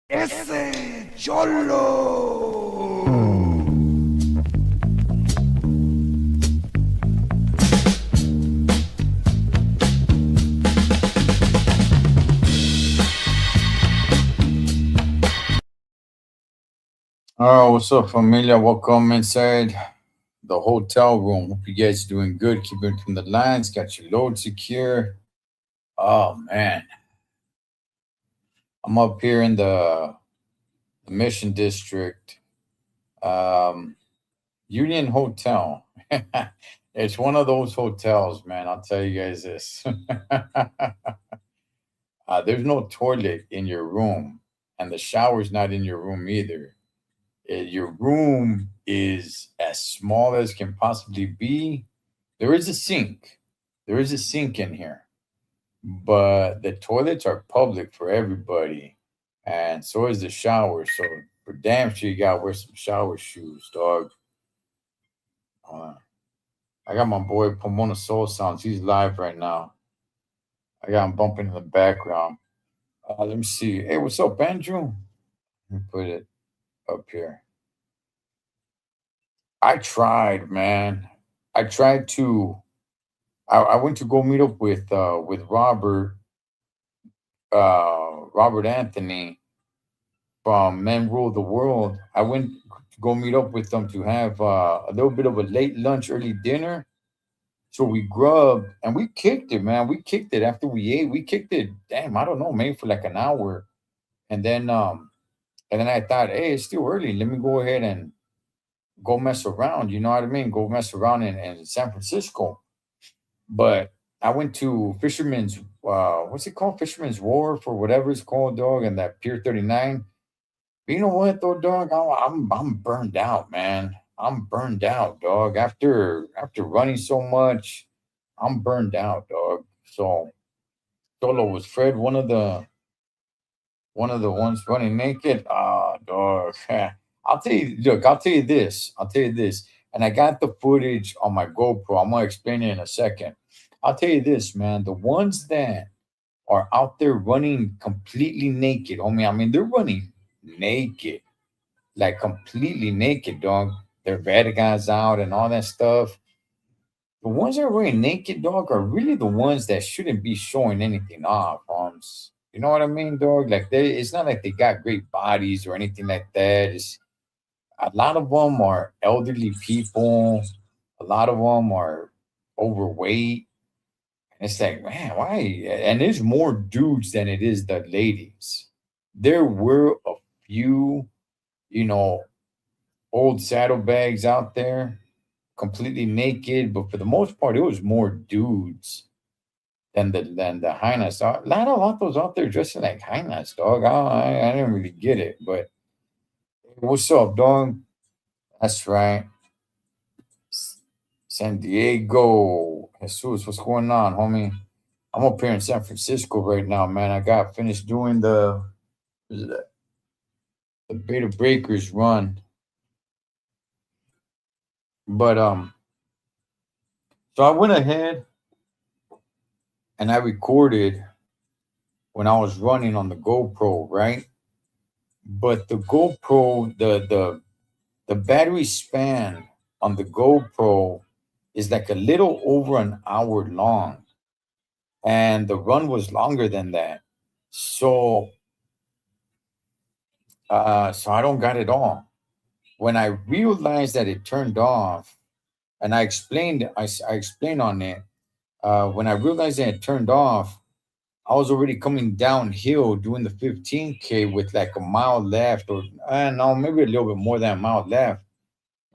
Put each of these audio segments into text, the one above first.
Ese Cholo. Oh, what's up, familia? Welcome inside the hotel room. Hope you guys doing good. Keep it from the lines. Got your load secure. Oh man, I'm up here in the Mission District, um, Union Hotel. It's one of those hotels, man. I'll tell you guys this. There's no toilet in your room, and the shower's not in your room either. Your room is as small as can possibly be. There is a sink. There is a sink in here, but the toilets are public for everybody, and so is the shower. So for damn sure, you gotta wear some shower shoes, dog. Uh, I got my boy Pomona Soul Sounds. He's live right now. I got him bumping in the background. Let me see. Hey, what's up, Andrew? Let me put it up here. I tried, man. I tried to. I went to go meet up with Robert Anthony from Men Rule the World. I went to go meet up with them to have a little bit of a late lunch, early dinner. So we grubbed and we kicked it, man. We kicked it after we ate. We kicked it, damn, I don't know, maybe for like an hour. And then I thought, hey, it's still early. Let me go ahead and go mess around. You know what I mean? Go mess around in San Francisco. But I went to Fisherman's what's it called? Fisherman's Wharf or whatever it's called, dog, and that Pier 39. But you know what though, dog? I'm burned out, man. I'm burned out, dog. After running so much, I'm burned out, dog. So Solo was Fred one of the ones running naked. Ah, dog. I'll tell you, look, I'll tell you this. I'll tell you this. And I got the footage on my GoPro. I'm gonna explain it in a second. I'll tell you this, man. The ones that are out there running completely naked, homie. I mean, they're running naked, like completely naked, dog. Their vergas out and all that stuff. The ones that are wearing naked, dog, are really the ones that shouldn't be showing anything off, arms. You know what I mean, dog? Like it's not like they got great bodies or anything like that. It's a lot of them are elderly people. A lot of them are overweight. And it's like, man, why? And there's more dudes than it is the ladies. There were a few, you know, old saddlebags out there completely naked, but for the most part, it was more dudes than the highness. A lot of vatos out there dressing like highness, dog. I didn't really get it, but what's up, dog? That's right, San Diego. Jesus, what's going on, homie? I'm up here in San Francisco right now, man. I got finished doing the Beta Breakers run, but so I went ahead and I recorded when I was running on the GoPro, right? But the GoPro, the battery span on the GoPro is like a little over an hour long, and the run was longer than that. So, so I don't got it all. When I realized that it turned off, and I explained on it. When I realized that it turned off, I was already coming downhill doing the 15K with like a mile left, or no, maybe a little bit more than a mile left.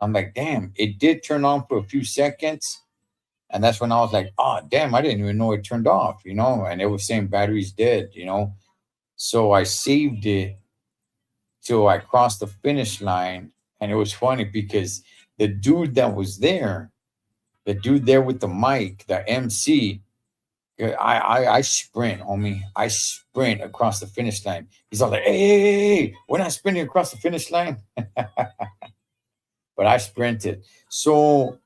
I'm like, damn, it did turn on for a few seconds. And that's when I was like, oh, damn, I didn't even know it turned off, and it was saying battery's dead. So I saved it till I crossed the finish line. And it was funny because the dude that was there, the dude there with the mic, the MC, yeah, I sprint, homie. I sprint across the finish line. He's all like, hey, we're not sprinting across the finish line. But I sprinted. So,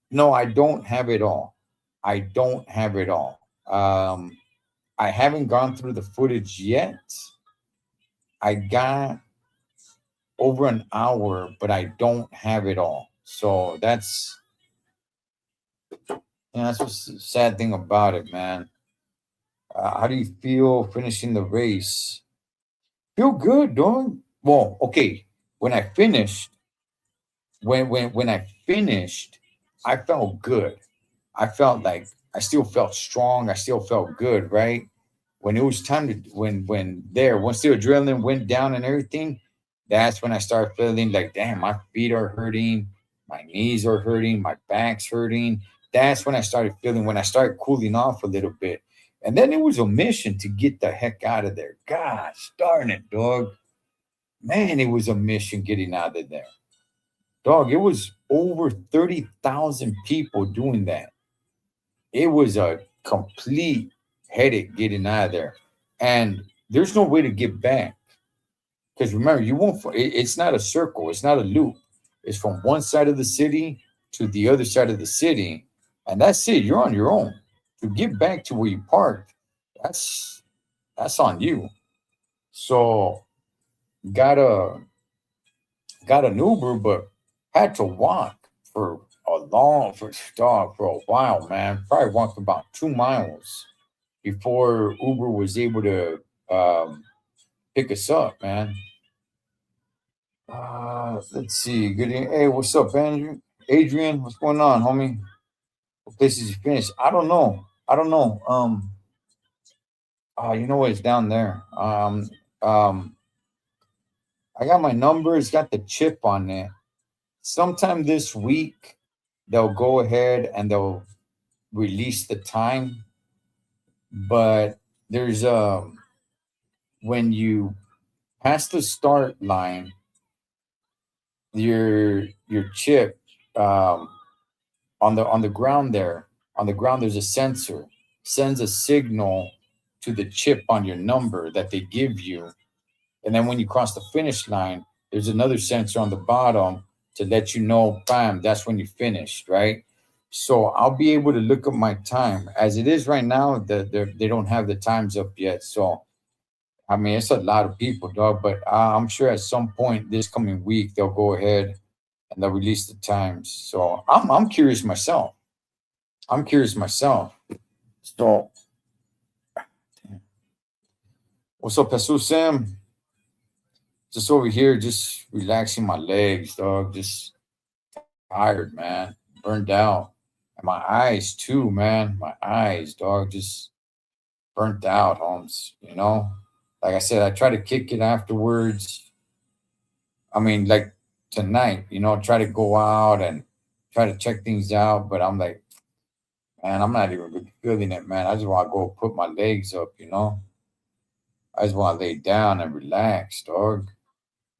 no, I don't have it all. I don't have it all. I haven't gone through the footage yet, I got over an hour, but I don't have it all. So that's what's the sad thing about it, man. How do you feel finishing the race? Feel good, dog. Well, okay. When I finished, when I finished, I felt good. I felt like I still felt strong. I still felt good, right? When it was time to once the adrenaline went down and everything, that's when I started feeling like, damn, my feet are hurting, my knees are hurting, my back's hurting. That's when I started feeling when I started cooling off a little bit. And then it was a mission to get the heck out of there. Gosh, darn it, dog. Man, it was a mission getting out of there. Dog, it was over 30,000 people doing that. It was a complete headache getting out of there. And there's no way to get back. Because remember, you won't, it's not a circle, it's not a loop. It's from one side of the city to the other side of the city. And that's it. You're on your own. To get back to where you parked, that's on you. So got a got an Uber, but had to walk for for a while, man. Probably walked about 2 miles before Uber was able to pick us up, man. Let's see. Good. Hey, what's up, Andrew? Adrian, what's going on, homie? What places you finished? I don't know. I don't know. You know what? It's down there. I got my number. It's got the chip on it. Sometime this week, they'll go ahead and they'll release the time. But there's when you pass the start line, your chip on the ground there. On the ground, there's a sensor sends a signal to the chip on your number that they give you, and then when you cross the finish line, there's another sensor on the bottom to let you know, bam, that's when you finished, right? So I'll be able to look up my time. As it is right now, they don't have the times up yet. So I mean, it's a lot of people, dog. But I'm sure at some point this coming week they'll go ahead and they'll release the times. So I'm curious myself. I'm curious myself. So what's up, Jesus Sam? Just over here, just relaxing my legs, dog. Just tired, man. Burned out. And my eyes too, man. My eyes, dog. Just burnt out, Holmes. Like I said, I try to kick it afterwards. I mean, like tonight, try to go out and try to check things out. But I'm like, man, I'm not even really feeling it, man. I just want to go put my legs up. I just want to lay down and relax, dog.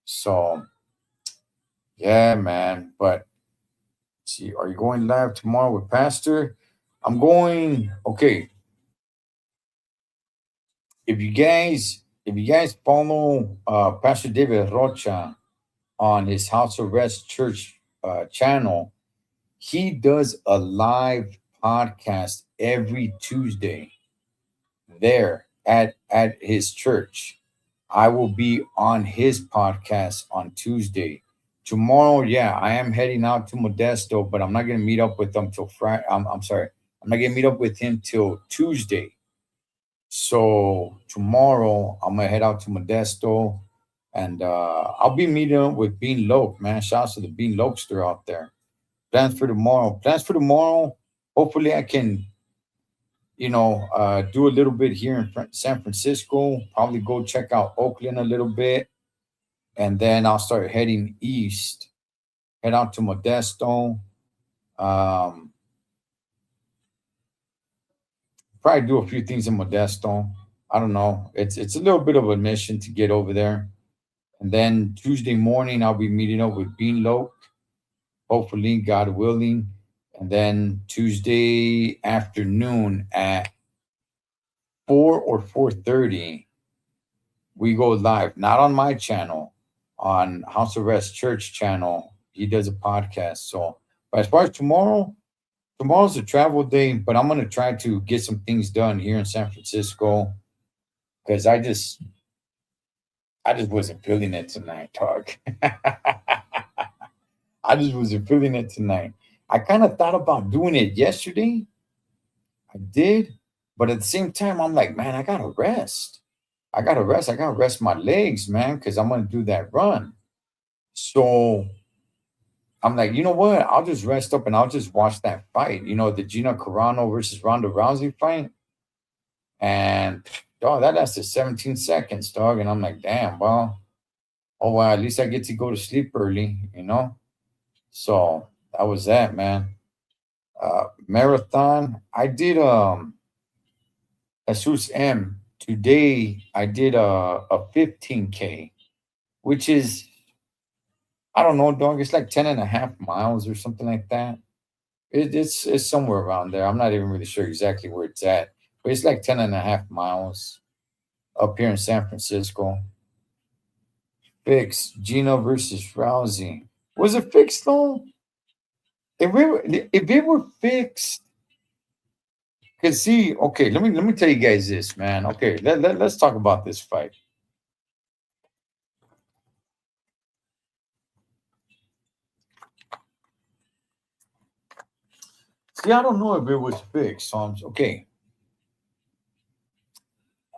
So, yeah, man. But see, are you going live tomorrow with Pastor? I'm going. Okay, if you guys follow Pastor David Rocha on his House of Rest Church channel, he does a live podcast every Tuesday there at his church. I will be on his podcast on Tuesday. Tomorrow, yeah, I am heading out to Modesto, but I'm not gonna meet up with him till Friday. I'm sorry, I'm not gonna meet up with him till Tuesday. So tomorrow I'm gonna head out to Modesto, and I'll be meeting up with Bean Loke, man. Shouts to the Bean Lokester out there. Plans for tomorrow. Plans for tomorrow. Hopefully, I can, do a little bit here in San Francisco. Probably go check out Oakland a little bit, and then I'll start heading east. Head out to Modesto. Um, Probably do a few things in Modesto. I don't know. It's a little bit of a mission to get over there. And then Tuesday morning, I'll be meeting up with Bean Loke, hopefully, God willing. And then Tuesday afternoon at 4 or 4:30, we go live. Not on my channel, on House of Rest Church channel. He does a podcast. So, but as far as tomorrow's a travel day, but I'm gonna try to get some things done here in San Francisco because I just wasn't feeling it tonight, dog. I just wasn't feeling it tonight. I kind of thought about doing it yesterday. I did, but at the same time, I'm like, man, I gotta rest. I gotta rest. I gotta rest my legs, man, because I'm gonna do that run. So I'm like, you know what? I'll just rest up and I'll just watch that fight. The Gina Carano versus Ronda Rousey fight. And dog, that lasted 17 seconds, dog. And I'm like, damn, well, oh well, at least I get to go to sleep early. So that was that, man. Marathon. I did Jesus M. Today I did a 15K, which is, I don't know, dog. It's like 10 and a half miles or something like that. It's somewhere around there. I'm not even really sure exactly where it's at, but it's like 10 and a half miles up here in San Francisco. Fixed. Gina versus Rousey. Was it fixed though? If it were fixed, cause see, okay, let me tell you guys this, man. Okay, let's talk about this fight. See, I don't know if it was fixed. So okay.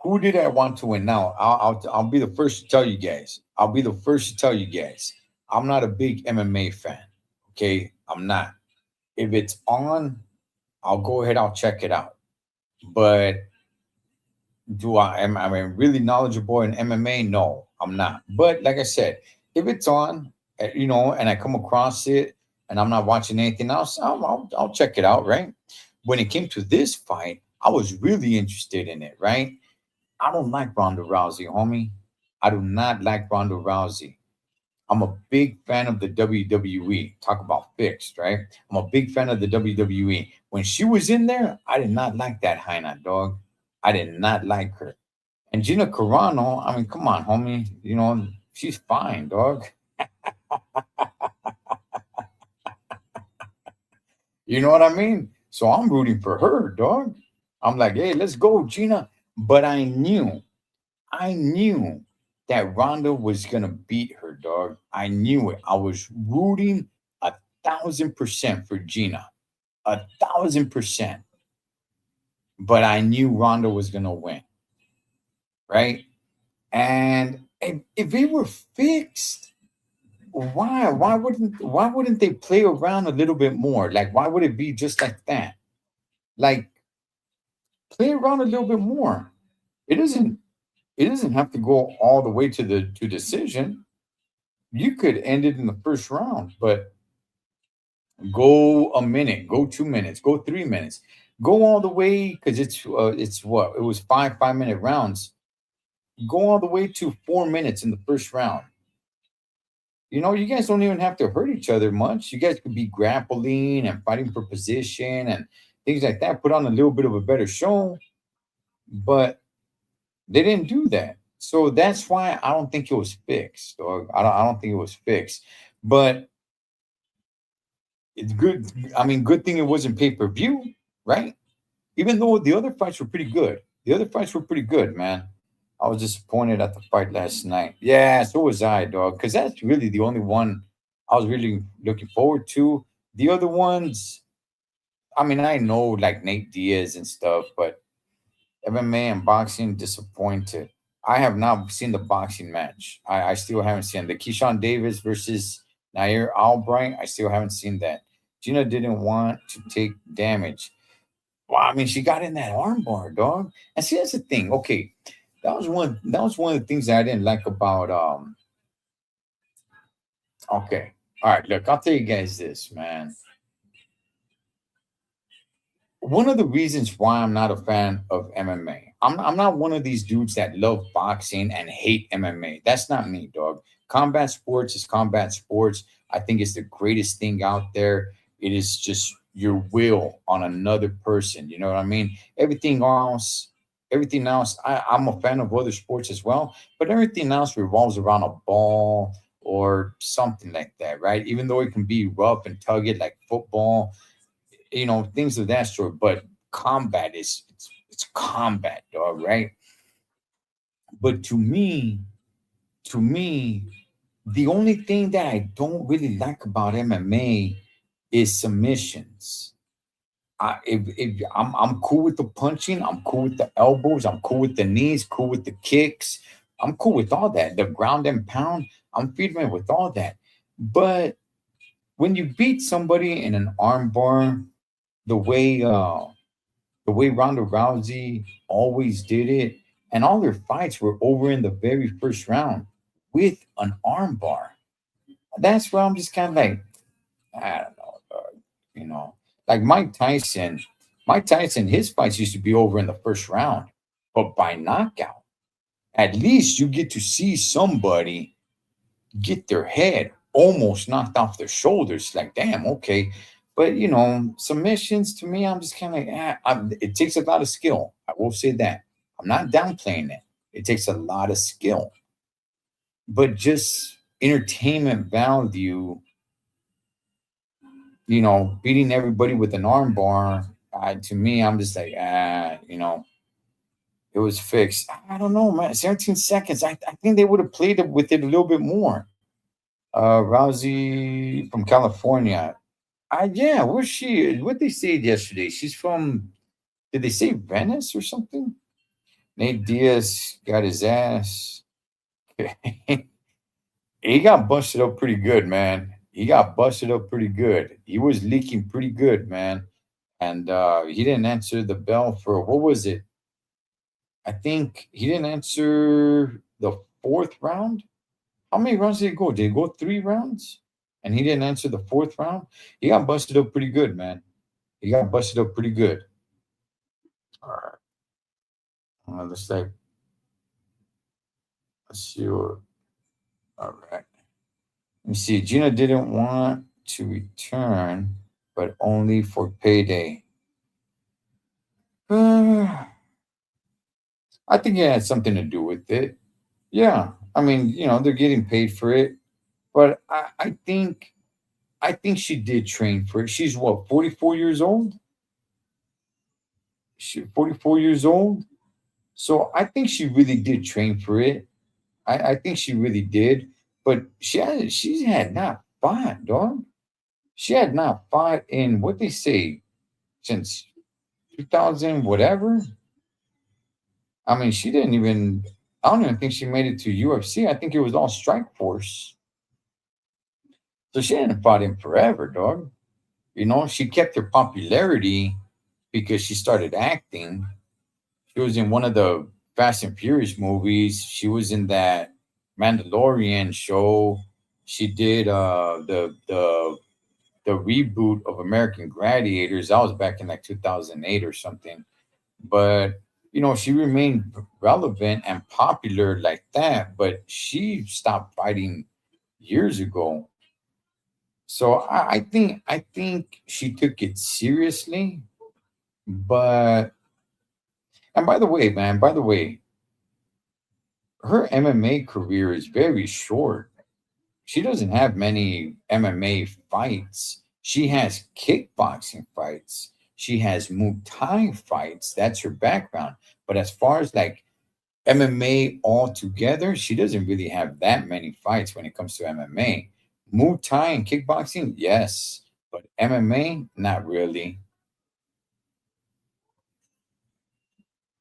Who did I want to win? Now, I'll be the first to tell you guys. I'll be the first to tell you guys. I'm not a big MMA fan. Okay, I'm not. If it's on, I'll go ahead. I'll check it out. But am I really knowledgeable in MMA? No, I'm not. But like I said, if it's on, and I come across it, and I'm not watching anything else, I'll check it out. Right. When it came to this fight, I was really interested in it. Right. I don't like Ronda Rousey, homie. I do not like Ronda Rousey. I'm a big fan of the WWE. Talk about fixed, right? I'm a big fan of the WWE. When she was in there, I did not like that Hyena dog. I did not like her. And Gina Carano, I mean, come on, homie. She's fine, dog. You know what I mean? So I'm rooting for her, dog. I'm like, hey, let's go, Gina. But I knew that Ronda was gonna beat her, dog. I knew it. I was rooting 1,000% for Gina, 1,000%. But I knew Ronda was gonna win, right? And if it were fixed, why wouldn't they play around a little bit more? Like, why would it be just like that? Like, play around a little bit more. It doesn't. It doesn't have to go all the way to decision. You could end it in the first round, but go a minute, go 2 minutes, go 3 minutes, go all the way because it's what it was 5 minute rounds. Go all the way to 4 minutes in the first round. You guys don't even have to hurt each other much. You guys could be grappling and fighting for position and things like that. Put on a little bit of a better show, but they didn't do that. So that's why I don't think it was fixed. Dog. I don't think it was fixed. But it's good. I mean, good thing it wasn't pay-per-view, right? Even though the other fights were pretty good. The other fights were pretty good, man. I was disappointed at the fight last night. Yeah, so was I, dog. Because that's really the only one I was really looking forward to. The other ones, I mean, I know like Nate Diaz and stuff, but MMA and boxing, disappointed. I have not seen the boxing match. I still haven't seen the Keyshawn Davis versus Nair Albright. I still haven't seen that. Gina didn't want to take damage. Well, I mean, she got in that armbar, dog. And see, that's the thing. Okay, that was one of the things that I didn't like about okay. All right, look, I'll tell you guys this, man. One of the reasons why I'm not a fan of MMA, I'm not one of these dudes that love boxing and hate MMA. That's not me, dog. Combat sports is combat sports. I think it's the greatest thing out there. It is just your will on another person. You know what I mean? Everything else, I'm a fan of other sports as well, but everything else revolves around a ball or something like that, right? Even though it can be rough and tug it like football, things of that sort. But combat is it's combat, dog, right? But to me, the only thing that I don't really like about MMA is submissions. If I'm cool with the punching, I'm cool with the elbows, I'm cool with the knees, cool with the kicks, I'm cool with all that. The ground and pound, I'm feeding with all that. But when you beat somebody in an armbar, the way uh the way Ronda Rousey always did it, and all their fights were over in the very first round with an armbar. That's where I'm just kind of like, I don't know, you know, like Mike Tyson. Mike Tyson, his fights used to be over in the first round, but by knockout. At least you get to see somebody get their head almost knocked off their shoulders. Like, damn, okay. But submissions to me, I'm just kind of it takes a lot of skill. I will say that. I'm not downplaying it. It takes a lot of skill. But just entertainment value, beating everybody with an armbar, to me, I'm just like, it was fixed. I don't know, man. 17 seconds. I think they would have played it with it a little bit more. Rousey from California. Yeah, where's she? What they say yesterday? She's from. Did they say Venice or something? Nate Diaz got his ass. He got busted up pretty good, man. He got busted up pretty good. He was leaking pretty good, man. And he didn't answer the bell for what was it? I think he didn't answer the fourth round. How many rounds did it go? Did it go 3 rounds? And he didn't answer the fourth round? He got busted up pretty good, man. He got busted up pretty good. All right. Let's like, let's see what. All right. Let me see. Gina didn't want to return, but only for payday. I think it had something to do with it. Yeah. I mean, they're getting paid for it. But I think she did train for it. She's what, 44 years old? She 44 years old. So I think she really did train for it. I think she really did. But she had not fought, dog. She had not fought in what they say since 2000 whatever. I mean, she didn't even. I don't even think she made it to UFC. I think it was all Strike Force. So she hadn't fought in forever, dog. She kept her popularity because she started acting. She was in one of the Fast and Furious movies. She was in that Mandalorian show. She did the reboot of American Gladiators. That was back in like 2008 or something. But she remained relevant and popular like that. But she stopped fighting years ago. So I think she took it seriously. But and by the way, man, by the way, her MMA career is very short. She doesn't have many MMA fights. She has kickboxing fights. She has Muay Thai fights. That's her background. But as far as like MMA altogether, she doesn't really have that many fights when it comes to MMA. Muay Thai and kickboxing, yes. But MMA, not really.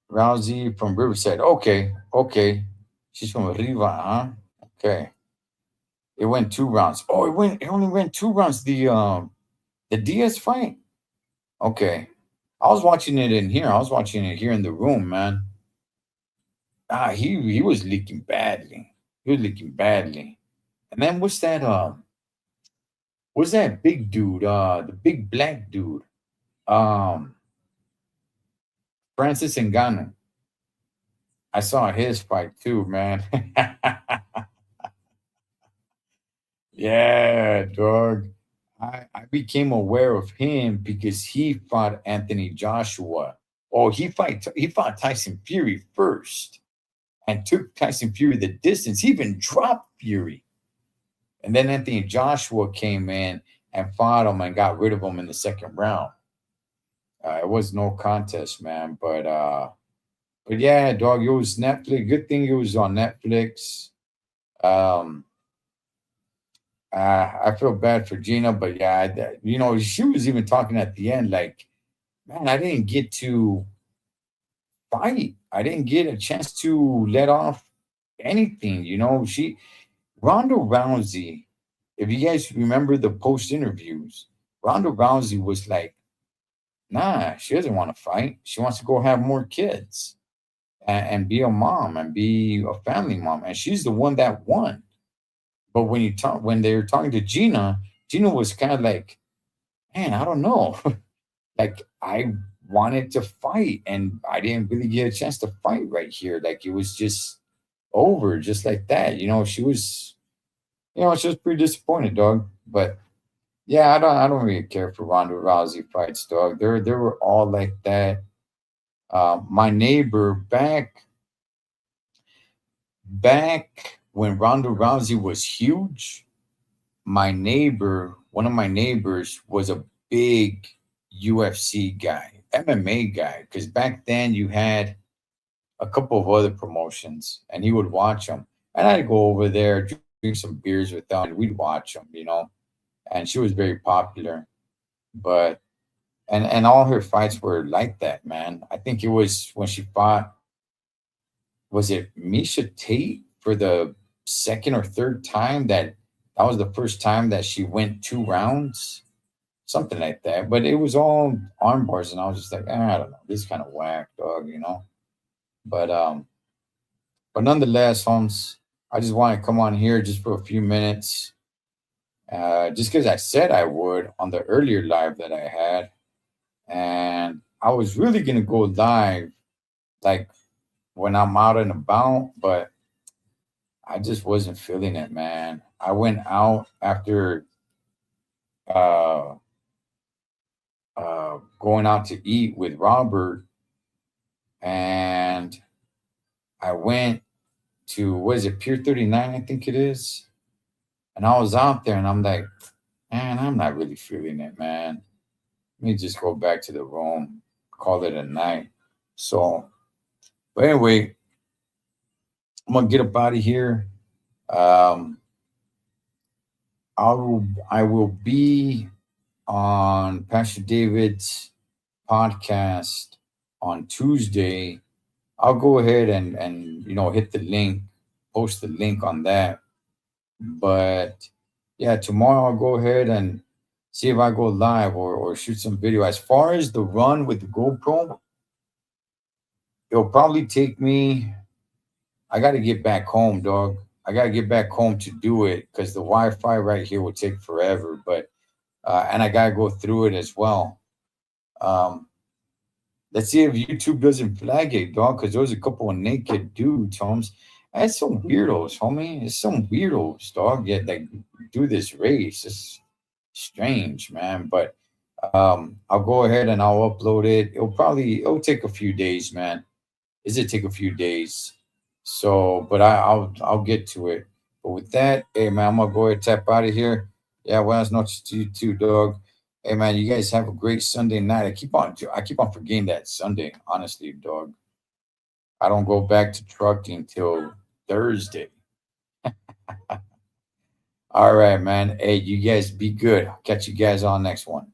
Rousey from Riverside. Okay, okay. She's from Riva, huh? Okay. It went 2 rounds. Oh, it only went 2 rounds. The Diaz fight. Okay. I was watching it in here. I was watching it here in the room, man. He was leaking badly. He was leaking badly. And then what's that big dude? The big black dude. Um Francis Ngannou. I saw his fight too, man. Yeah, dog. I became aware of him because he fought Anthony Joshua. Oh, he fought Tyson Fury first and took Tyson Fury the distance. He even dropped Fury. And then Anthony Joshua came in and fought him and got rid of him in the second round. It was no contest, man. But yeah, dog, it was Netflix. Good thing it was on Netflix. Um, I feel bad for Gina, but yeah, she was even talking at the end, like, man, I didn't get to fight. I didn't get a chance to let off anything. Ronda Rousey, if you guys remember the post interviews, Ronda Rousey was like, nah, she doesn't want to fight. She wants to go have more kids and be a mom and be a family mom. And she's the one that won. But when they were talking to Gina, Gina was kind of like, man, I don't know. Like I wanted to fight and I didn't really get a chance to fight right here. Like it was just over just like that. She was pretty disappointed, dog. But yeah, I don't really care for Ronda Rousey fights, dog. They were all like that. My neighbor back when Ronda Rousey was huge, one of my neighbors was a big UFC guy, MMA guy, because back then you had a couple of other promotions and he would watch them. And I'd go over there, drink some beers with them, and we'd watch them. And she was very popular. But and all her fights were like that, man. I think it was when she fought, was it Misha Tate for the second or third time that was the first time that she went 2 rounds, something like that. But it was all arm bars, and I was just like, I don't know, this kind of whack, dog. But nonetheless, Holmes, I just want to come on here just for a few minutes, just because I said I would on the earlier live that I had, and I was really gonna go live like when I'm out and about, but I just wasn't feeling it, man. I went out after uh, going out to eat with Robert, and I went to, what is it, Pier 39, I think it is. And I was out there and I'm like, man, I'm not really feeling it, man. Let me just go back to the room, call it a night. So, but anyway, I'm gonna get up out of here. Um, I will be on Pastor David's podcast on Tuesday. I'll go ahead and hit the link, post the link on that. But yeah, tomorrow I'll go ahead and see if I go live or shoot some video. As far as the run with the GoPro, it'll probably take me. I got to get back home, dog. I got to get back home to do it because the Wi-Fi right here will take forever. But and I got to go through it as well. Um, let's see if YouTube doesn't flag it, dog, because there was a couple of naked dudes, Holmes. That's some weirdos, homie. It's some weirdos, dog. Yeah, that do this race. It's strange, man. But I'll go ahead and I'll upload it. It'll take a few days, man. It take a few days. So, but I'll get to it. But with that, hey man, I'm gonna go ahead and tap out of here. Yeah, buenas noches to you too, dog. Hey man, you guys have a great Sunday night. I keep on forgetting that Sunday, honestly, dog. I don't go back to trucking till Thursday. All right, man. Hey, you guys be good. Catch you guys on next one.